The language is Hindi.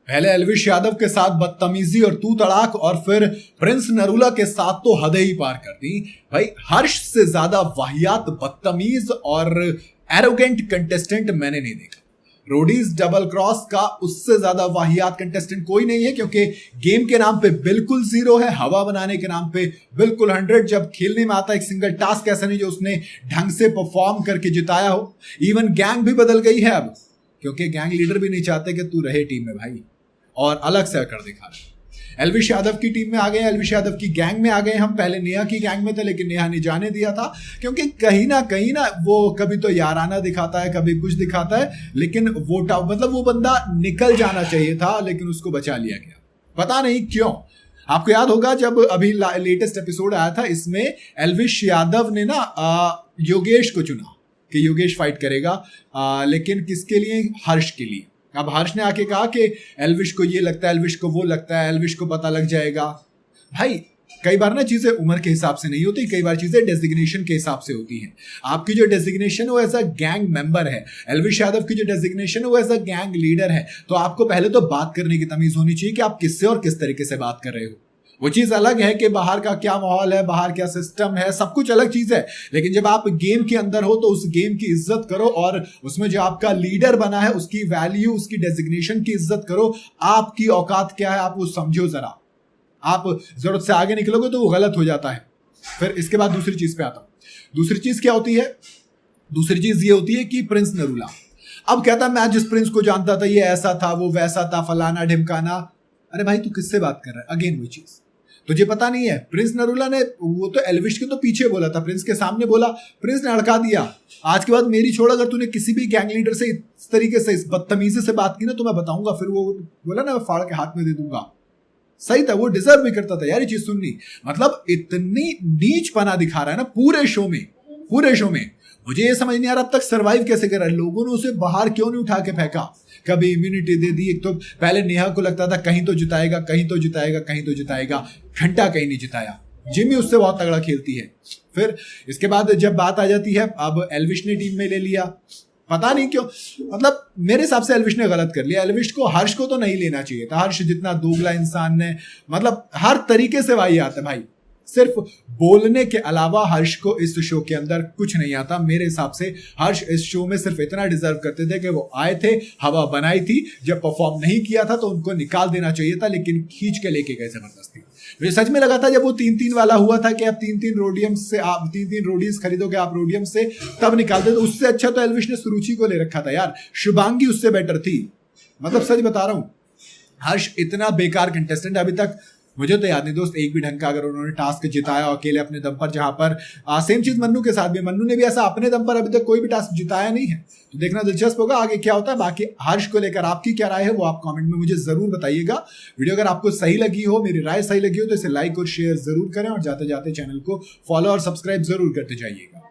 पहले एल्विश यादव के साथ बदतमीजी और तू तड़ाक, और फिर प्रिंस नरूला के साथ तो हदें ही पार कर दी भाई। हर्ष से ज्यादा वाहियात, बदतमीज और एरोगेंट कंटेस्टेंट मैंने नहीं देखा। रोडीज डबल क्रॉस का उससे ज्यादा वाहियात कंटेस्टेंट कोई नहीं है, क्योंकि गेम के नाम पे बिल्कुल जीरो है, हवा बनाने के नाम पे बिल्कुल 100। जब खेलने में आता एक सिंगल टास्क ऐसा नहीं जो उसने ढंग से परफॉर्म करके जिताया हो। इवन गैंग भी बदल गई है अब, क्योंकि गैंग लीडर भी नहीं चाहते कि तू रहे टीम में भाई, और अलग से कर दिखा रहे। एल्विश यादव की टीम में आ गए, एल्विश यादव की गैंग में आ गए हम। पहले नेहा की गैंग में थे, लेकिन नेहा ने जाने दिया था, क्योंकि कहीं ना वो कभी तो याराना दिखाता है, कभी कुछ दिखाता है, लेकिन वो मतलब वो बंदा निकल जाना चाहिए था, लेकिन उसको बचा लिया गया, पता नहीं क्यों। आपको याद होगा जब अभी लेटेस्ट एपिसोड आया था, इसमें एल्विश यादव ने ना योगेश को चुना कि योगेश फाइट करेगा, लेकिन किसके लिए? हर्ष के लिए। अब हर्ष ने आके कहा कि एल्विश को ये लगता है, एल्विश को वो लगता है, एल्विश को पता लग जाएगा। भाई कई बार ना चीजें उम्र के हिसाब से नहीं होती, कई बार चीजें डेजिग्नेशन के हिसाब से होती हैं। आपकी जो डेजिग्नेशन है वो एज अ गैंग मेंबर है, एल्विश यादव की जो डेजिग्नेशन है वो एज अ गैंग लीडर है। तो आपको पहले तो बात करने की तमीज होनी चाहिए कि आप किससे और किस तरीके से बात कर रहे हो। वो चीज अलग है कि बाहर का क्या माहौल है, बाहर क्या सिस्टम है, सब कुछ अलग चीज है, लेकिन जब आप गेम के अंदर हो तो उस गेम की इज्जत करो, और उसमें जो आपका लीडर बना है उसकी वैल्यू, उसकी डेजिग्नेशन की इज्जत करो। आपकी औकात क्या है आप वो समझो जरा। आप जरूरत से आगे निकलोगे तो वो गलत हो जाता है। फिर इसके बाद दूसरी चीज पे आता हूं। दूसरी चीज क्या होती है? दूसरी चीज ये होती है कि प्रिंस नरूला अब कहता मैं जिस प्रिंस को जानता था ये ऐसा था, वो वैसा था, फलाना ढिमकाना। अरे भाई तू किससे बात कर रहा है? अगेन वही चीज, तुझे पता नहीं है। प्रिंस नरूला ने वो तो एल्विश के तो पीछे बोला था, प्रिंस के सामने बोला, प्रिंस ने अड़का दिया। आज के बाद मेरी छोड़, अगर तूने किसी भी गैंग लीडर से इस तरीके से, इस बदतमीजी से बात की ना तो मैं बताऊंगा। फिर वो बोला ना, फाड़ के हाथ में दे दूंगा। सही था, वो डिजर्व भी करता था यार ये चीज सुननी। मतलब इतनी नीच पना दिखा रहा है ना पूरे शो में। मुझे ये समझ नहीं आ रहा अब तक सर्वाइव कैसे कर रहा है। लोगों ने उसे बाहर क्यों नहीं उठा के फेंका? कभी इम्यूनिटी दे दी। एक तो पहले नेहा को लगता था कहीं तो जिताएगा, घंटा कहीं नहीं जिताया। जिमी उससे बहुत तगड़ा खेलती है। फिर इसके बाद जब बात आ जाती है, अब एल्विश ने टीम में ले लिया, पता नहीं क्यों। मतलब मेरे हिसाब से एल्विश ने गलत कर लिया। एल्विश को, हर्ष को तो नहीं लेना चाहिए था। हर्ष जितना दोगला इंसान ने, मतलब हर तरीके से वाही आता है भाई। सिर्फ बोलने के अलावा हर्ष को इस शो के अंदर कुछ नहीं आता। मेरे हिसाब से हर्ष इस शो में सिर्फ इतना डिजर्व करते थे कि वो आए थे, हवा बनाई थी, जब परफॉर्म नहीं किया था तो उनको निकाल देना चाहिए था, लेकिन खींच के लेके गए जबरदस्ती। मुझे सच में लगा था जब वो 3-3 वाला हुआ था कि आप 3-3 रोडियम से, आप 3-3 रोडीज खरीदोगे आप रोडियम से, तब निकालते। तो उससे अच्छा तो एल्विश ने सुरुचि को ले रखा था यार। शुभांगी उससे बेटर थी, मतलब सच बता रहा हूं। हर्ष इतना बेकार कंटेस्टेंट अभी तक मुझे तो याद नहीं दोस्त एक भी ढंग का अगर उन्होंने टास्क जिताया अकेले अपने दम पर। जहां पर सेम चीज मन्नू के साथ भी, मन्नू ने भी ऐसा अपने दम पर अभी तक कोई भी टास्क जिताया नहीं है। तो देखना दिलचस्प होगा आगे क्या होता है। बाकी हर्ष को लेकर आपकी क्या राय है वो आप कमेंट में मुझे जरूर बताइएगा। वीडियो अगर आपको सही लगी हो, मेरी राय सही लगी हो, तो इसे लाइक और शेयर जरूर करें, और जाते जाते चैनल को फॉलो और सब्सक्राइब जरूर करते जाइएगा।